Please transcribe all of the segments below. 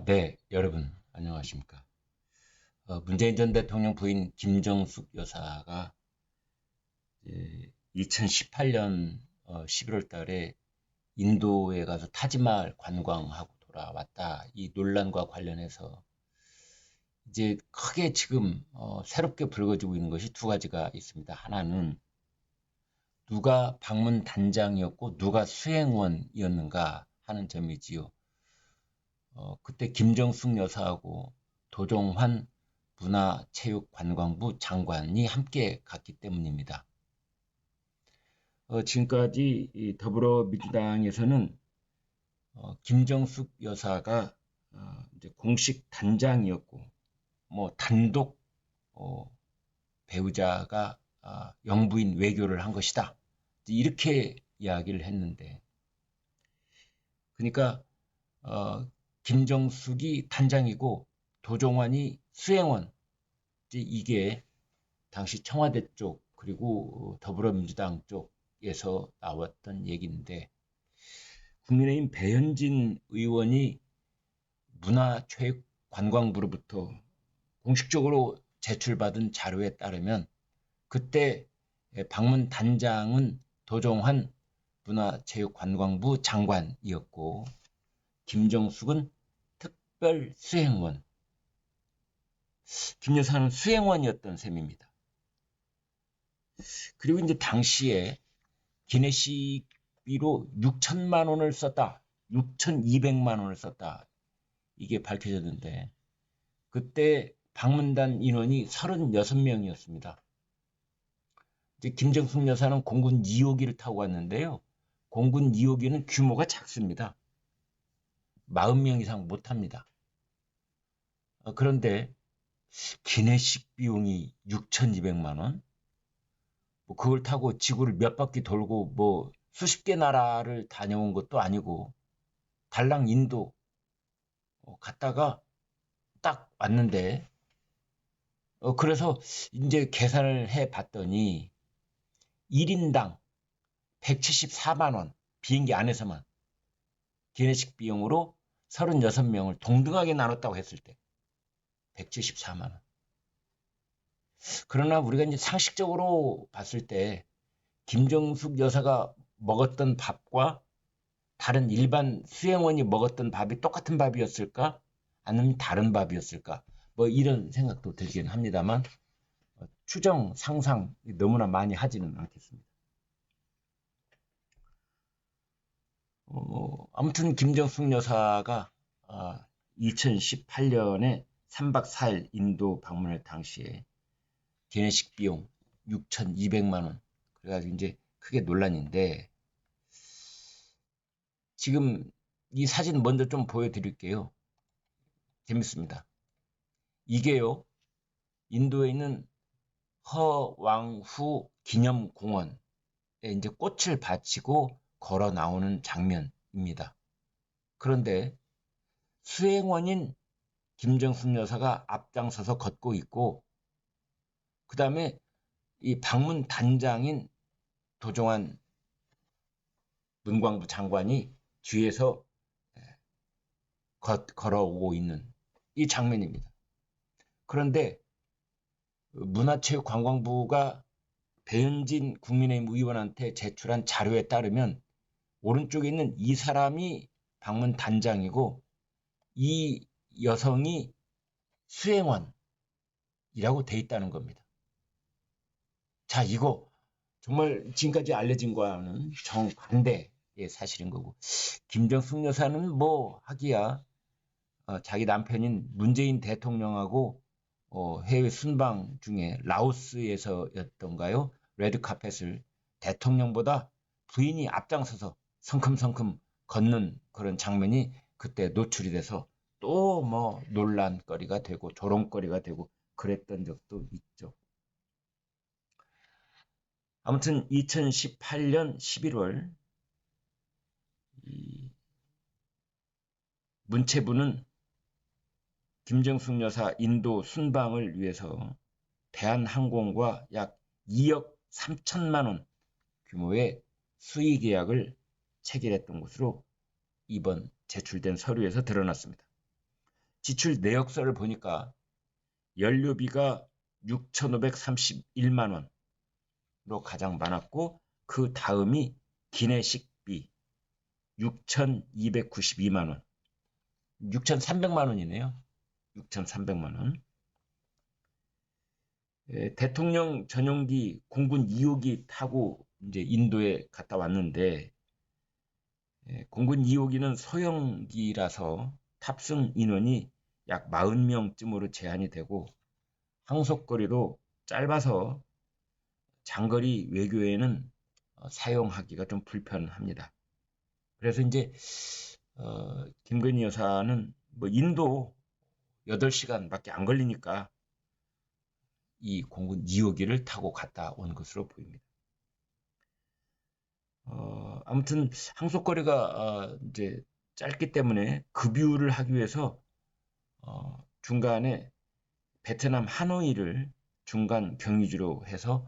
네, 여러분, 안녕하십니까. 문재인 전 대통령 부인 김정숙 여사가 2018년 11월 달에 인도에 가서 타지마할 관광하고 돌아왔다. 이 논란과 관련해서 이제 크게 지금 새롭게 불거지고 있는 것이 두 가지가 있습니다. 하나는 누가 방문 단장이었고 누가 수행원이었는가 하는 점이지요. 그때 김정숙 여사하고 도종환 문화체육관광부 장관이 함께 갔기 때문입니다. 지금까지 이 더불어민주당에서는 김정숙 여사가 이제 공식 단장이었고 뭐 단독 배우자가 영부인 외교를 한 것이다. 이렇게 이야기를 했는데, 그러니까 김정숙이 단장이고 도종환이 수행원, 이게 당시 청와대 쪽 그리고 더불어민주당 쪽에서 나왔던 얘기인데, 국민의힘 배현진 의원이 문화체육관광부로부터 공식적으로 제출받은 자료에 따르면 그때 방문 단장은 도종환 문화체육관광부 장관이었고 김정숙은 특별 수행원, 김 여사는 수행원이었던 셈입니다. 그리고 이제 당시에 기내식비로 6천만 원을 썼다, 6,200만 원을 썼다, 이게 밝혀졌는데 그때 방문단 인원이 36명이었습니다. 이제 김정숙 여사는 공군 2호기를 타고 갔는데요. 공군 2호기는 규모가 작습니다. 40명 이상 못 탑니다. 그런데 기내식 비용이 6,200만 원? 뭐 그걸 타고 지구를 몇 바퀴 돌고 뭐 수십 개 나라를 다녀온 것도 아니고 달랑 인도 갔다가 딱 왔는데 그래서 이제 계산을 해 봤더니 1인당 174만 원, 비행기 안에서만 기내식 비용으로 36명을 동등하게 나눴다고 했을 때 174만 원. 그러나 우리가 이제 상식적으로 봤을 때 김정숙 여사가 먹었던 밥과 다른 일반 수행원이 먹었던 밥이 똑같은 밥이었을까? 아니면 다른 밥이었을까? 뭐 이런 생각도 들긴 합니다만 추정, 상상 너무나 많이 하지는 않겠습니다. 아무튼 김정숙 여사가 2018년에 3박 4일 인도 방문할 당시에 기내식 비용 6,200만 원. 그래가지고 이제 크게 논란인데, 지금 이 사진 먼저 좀 보여드릴게요. 재밌습니다. 이게요, 인도에 있는 허왕후 기념공원에 이제 꽃을 바치고 걸어 나오는 장면입니다. 그런데 수행원인 김정숙 여사가 앞장서서 걷고 있고, 그 다음에 이 방문 단장인 도종환 문광부 장관이 뒤에서 걸어오고 있는 이 장면입니다. 그런데 문화체육관광부가 배현진 국민의힘 의원한테 제출한 자료에 따르면 오른쪽에 있는 이 사람이 방문 단장이고 이 여성이 수행원이라고 돼 있다는 겁니다. 자, 이거 정말 지금까지 알려진 거와는 정반대의 사실인 거고, 김정숙 여사는 뭐 하기야 자기 남편인 문재인 대통령하고 해외 순방 중에 라오스에서였던가요? 레드카펫을 대통령보다 부인이 앞장서서 성큼성큼 걷는 그런 장면이 그때 노출이 돼서 또 뭐 논란거리가 되고 조롱거리가 되고 그랬던 적도 있죠. 아무튼 2018년 11월 문체부는 김정숙 여사 인도 순방을 위해서 대한항공과 약 2억 3천만 원 규모의 수의 계약을 체결했던 것으로 이번 제출된 서류에서 드러났습니다. 지출 내역서를 보니까 연료비가 6,531만 원으로 가장 많았고, 그 다음이 기내식비 6,292만 원, 6,300만 원이네요. 6,300만 원. 대통령 전용기 공군 2호기 타고 이제 인도에 갔다 왔는데, 공군 2호기는 소형기라서 탑승 인원이 약 40명쯤으로 제한이 되고, 항속거리도 짧아서 장거리 외교에는 사용하기가 좀 불편합니다. 그래서 이제 김건희 여사는 뭐 인도 8시간밖에 안 걸리니까 이 공군 2호기를 타고 갔다 온 것으로 보입니다. 아무튼 항속거리가 이제 짧기 때문에 급유를 하기 위해서 중간에 베트남 하노이를 중간 경유지로 해서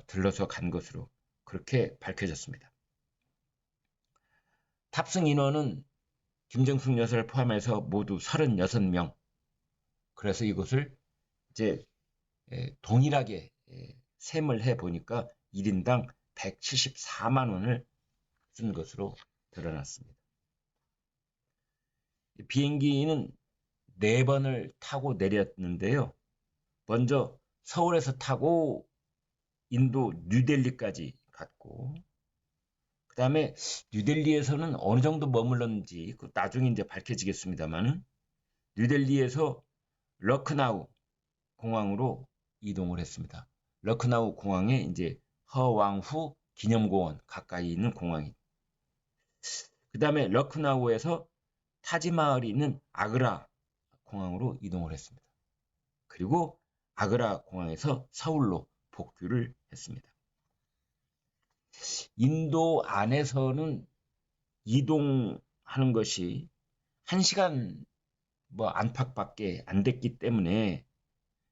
들러서 간 것으로 그렇게 밝혀졌습니다. 탑승 인원은 김정숙 여사를 포함해서 모두 36명. 그래서 이것을 이제 동일하게 셈을 해 보니까 1인당 174만 원을 쓴 것으로 드러났습니다. 비행기는 4번을 타고 내렸는데요. 먼저 서울에서 타고 인도 뉴델리까지 갔고, 그 다음에 뉴델리에서는 어느 정도 머물렀는지 나중에 이제 밝혀지겠습니다만, 뉴델리에서 러크나우 공항으로 이동을 했습니다. 러크나우 공항에 이제 허왕후 기념공원 가까이 있는 공항이. 그 다음에 러크나우에서 타지마을이 있는 아그라 공항으로 이동을 했습니다. 그리고 아그라 공항에서 서울로 복귀를 했습니다. 인도 안에서는 이동하는 것이 1시간 뭐 안팎밖에 안 됐기 때문에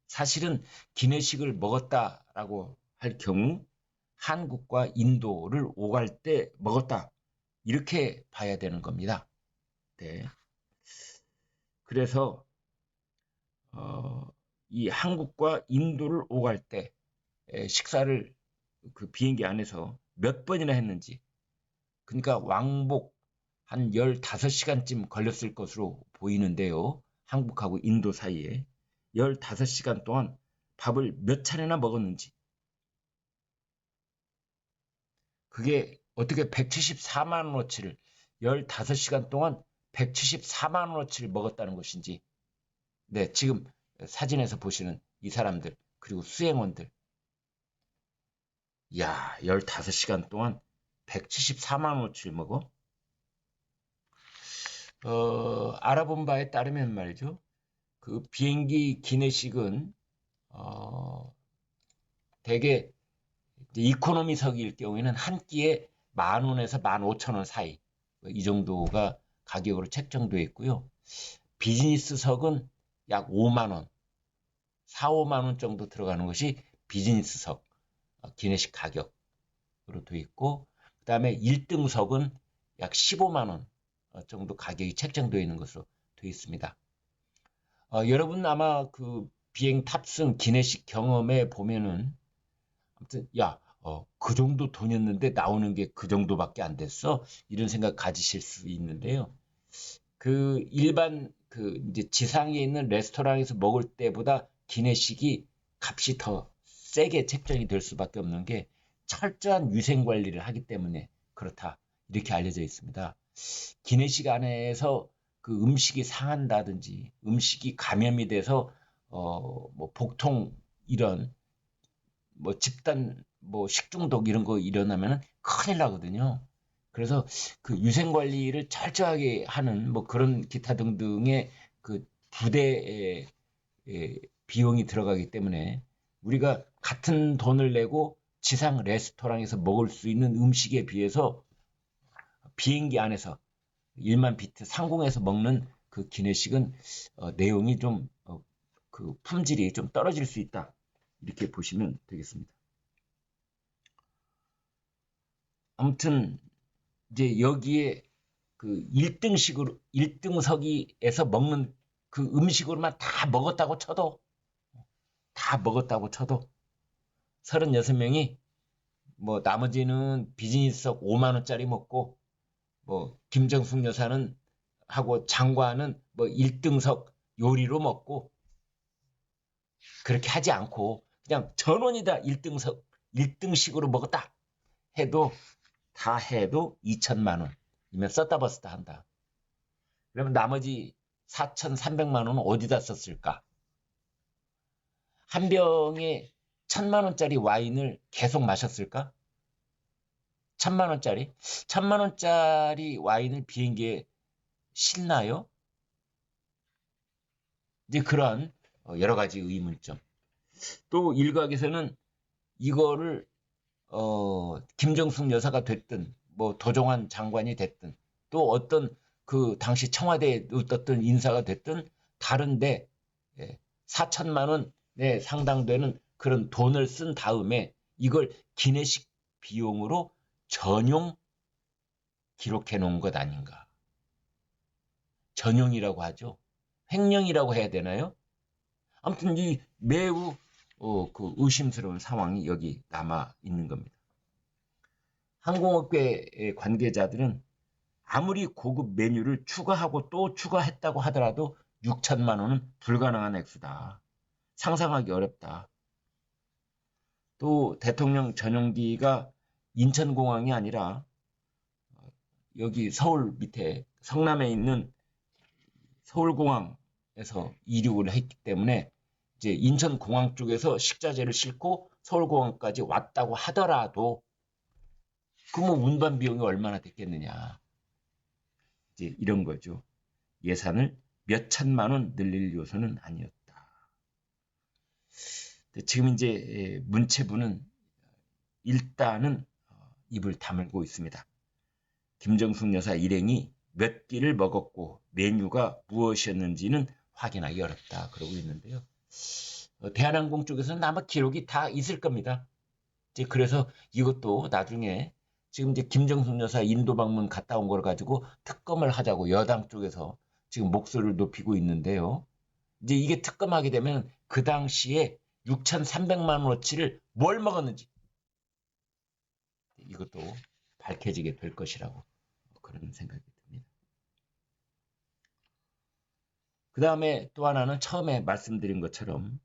사실은 기내식을 먹었다라고 할 경우 한국과 인도를 오갈 때 먹었다, 이렇게 봐야 되는 겁니다. 네. 그래서 이 한국과 인도를 오갈 때 식사를 그 비행기 안에서 몇 번이나 했는지, 그러니까 왕복 한 15시간쯤 걸렸을 것으로 보이는데요. 한국하고 인도 사이에 15시간 동안 밥을 몇 차례나 먹었는지, 그게 어떻게 174만 원어치를 15시간 동안 174만 원어치를 먹었다는 것인지. 네, 지금 사진에서 보시는 이 사람들, 그리고 수행원들, 야, 15시간 동안 174만 원어치를 먹어? 알아본 바에 따르면 말이죠, 그 비행기 기내식은 대개 이코노미석일 경우에는 한 끼에 10,000원에서 15,000원 사이, 이 정도가 가격으로 책정되어 있고요. 비즈니스석은 약 5만 원, 4, 5만 원 정도 들어가는 것이 비즈니스석 기내식 가격으로 되어 있고, 그 다음에 1등석은 약 15만 원 정도 가격이 책정되어 있는 것으로 되어 있습니다. 여러분 아마 그 비행 탑승 기내식 경험에 보면은 아무튼 그 정도 돈이었는데 나오는 게 그 정도밖에 안 됐어, 이런 생각 가지실 수 있는데요. 그 일반 그 이제 지상에 있는 레스토랑에서 먹을 때보다 기내식이 값이 더 세게 책정이 될 수밖에 없는 게 철저한 위생 관리를 하기 때문에 그렇다, 이렇게 알려져 있습니다. 기내식 안에서 그 음식이 상한다든지 음식이 감염이 돼서 뭐 복통, 이런 뭐 집단 뭐 식중독 이런 거 일어나면 큰일 나거든요. 그래서 그 위생 관리를 철저하게 하는 뭐 그런 기타 등등의 그 부대의 비용이 들어가기 때문에 우리가 같은 돈을 내고 지상 레스토랑에서 먹을 수 있는 음식에 비해서 비행기 안에서 1만 비트 상공에서 먹는 그 기내식은 내용이 좀 그 품질이 좀 떨어질 수 있다, 이렇게 보시면 되겠습니다. 아무튼 이제 여기에 그 1등석에서 먹는 그 음식으로만 다 먹었다고 쳐도, 36명이 뭐 나머지는 비즈니스석 5만 원짜리 먹고, 뭐 김정숙 여사는 하고 장관은 뭐 1등석 요리로 먹고, 그렇게 하지 않고 그냥 전원이 다 1등식으로 먹었다 해도, 다 해도 2천만 원이면 썼다 벗었다 한다. 그러면 나머지 4,300만 원은 어디다 썼을까? 한 병에 1,000만 원짜리 와인을 계속 마셨을까? 1,000만 원짜리? 1,000만 원짜리 와인을 비행기에 싣나요? 이제 그런 여러 가지 의문점. 또 일각에서는 이거를 김정숙 여사가 됐든 뭐 도종환 장관이 됐든 또 어떤 그 당시 청와대에 있었던 인사가 됐든 다른데 4천만 원에 상당되는 그런 돈을 쓴 다음에 이걸 기내식 비용으로 전용 기록해 놓은 것 아닌가. 전용이라고 하죠. 횡령이라고 해야 되나요? 아무튼 이 매우 그 의심스러운 상황이 여기 남아 있는 겁니다. 항공업계 관계자들은 아무리 고급 메뉴를 추가하고 또 추가했다고 하더라도 6천만 원은 불가능한 액수다. 상상하기 어렵다. 또 대통령 전용기가 인천공항이 아니라 여기 서울 밑에 성남에 있는 서울공항에서 이륙을 했기 때문에 이제 인천공항 쪽에서 식자재를 싣고 서울공항까지 왔다고 하더라도 그 뭐 운반 비용이 얼마나 됐겠느냐. 이제 이런 거죠. 예산을 몇 천만 원 늘릴 요소는 아니었다. 지금 이제 문체부는 일단은 입을 다물고 있습니다. 김정숙 여사 일행이 몇 끼를 먹었고 메뉴가 무엇이었는지는 확인하기 어렵다 그러고 있는데요. 대한항공 쪽에서는 아마 기록이 다 있을 겁니다. 이제 그래서 이것도 나중에 지금 이제 김정숙 여사 인도 방문 갔다 온 걸 가지고 특검을 하자고 여당 쪽에서 지금 목소리를 높이고 있는데요. 이제 이게 특검하게 되면 그 당시에 6,300만 원어치를 뭘 먹었는지 이것도 밝혀지게 될 것이라고 그런 생각이 듭니다. 그 다음에 또 하나는 처음에 말씀드린 것처럼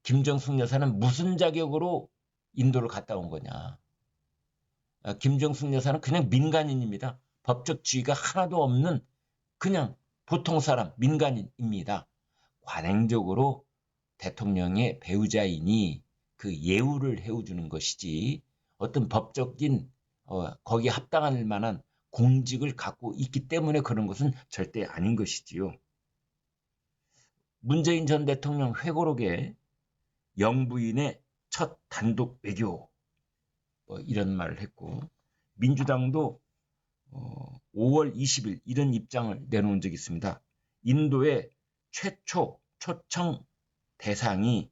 김정숙 여사는 무슨 자격으로 인도를 갔다 온 거냐. 김정숙 여사는 그냥 민간인입니다. 법적 지위가 하나도 없는 그냥 보통 사람, 민간인입니다. 관행적으로 대통령의 배우자이니 그 예우를 해주는 것이지 어떤 법적인 거기에 합당할 만한 공직을 갖고 있기 때문에 그런 것은 절대 아닌 것이지요. 문재인 전 대통령 회고록에 영부인의 첫 단독 외교 이런 말을 했고, 민주당도 5월 20일 이런 입장을 내놓은 적이 있습니다. 인도의 최초 초청 대상이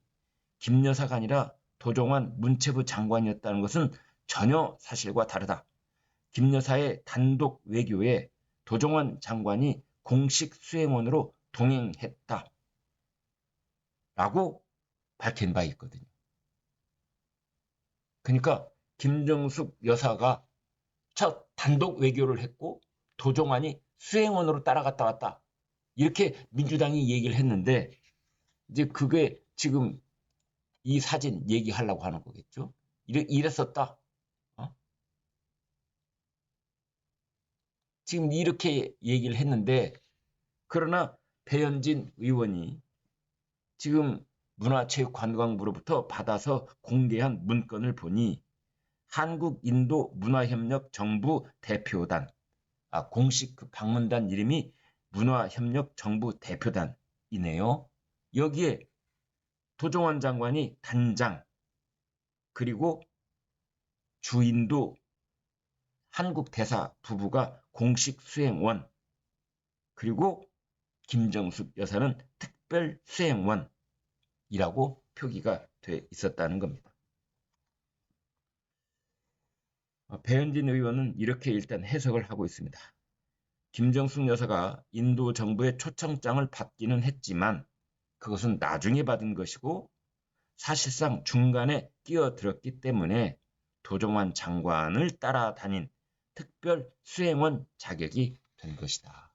김 여사가 아니라 도종환 문체부 장관이었다는 것은 전혀 사실과 다르다. 김 여사의 단독 외교에 도종환 장관이 공식 수행원으로 동행했다. 라고 밝힌 바 있거든요. 그러니까 김정숙 여사가 첫 단독 외교를 했고 도종환이 수행원으로 따라갔다 왔다. 이렇게 민주당이 얘기를 했는데 이제 그게 지금 이 사진 얘기하려고 하는 거겠죠. 이랬었다. 지금 이렇게 얘기를 했는데 그러나 배현진 의원이 지금 문화체육관광부로부터 받아서 공개한 문건을 보니 한국-인도-문화협력 정부 대표단, 공식 그 방문단 이름이 문화협력 정부 대표단이네요. 여기에 도종환 장관이 단장, 그리고 주인도 한국 대사 부부가 공식 수행원, 그리고 김정숙 여사는 특별 수행원이라고 표기가 돼 있었다는 겁니다. 배현진 의원은 이렇게 일단 해석을 하고 있습니다. 김정숙 여사가 인도 정부의 초청장을 받기는 했지만 그것은 나중에 받은 것이고 사실상 중간에 끼어들었기 때문에 도종환 장관을 따라다닌 특별 수행원 자격이 된 것이다.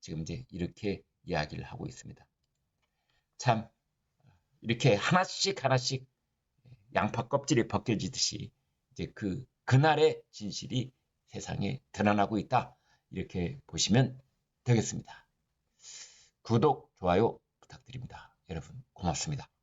지금 이제 이렇게 이야기를 하고 있습니다. 참 이렇게 하나씩 하나씩 양파 껍질이 벗겨지듯이 이제 그날의 진실이 세상에 드러나고 있다. 이렇게 보시면 되겠습니다. 구독, 좋아요 부탁드립니다. 여러분 고맙습니다.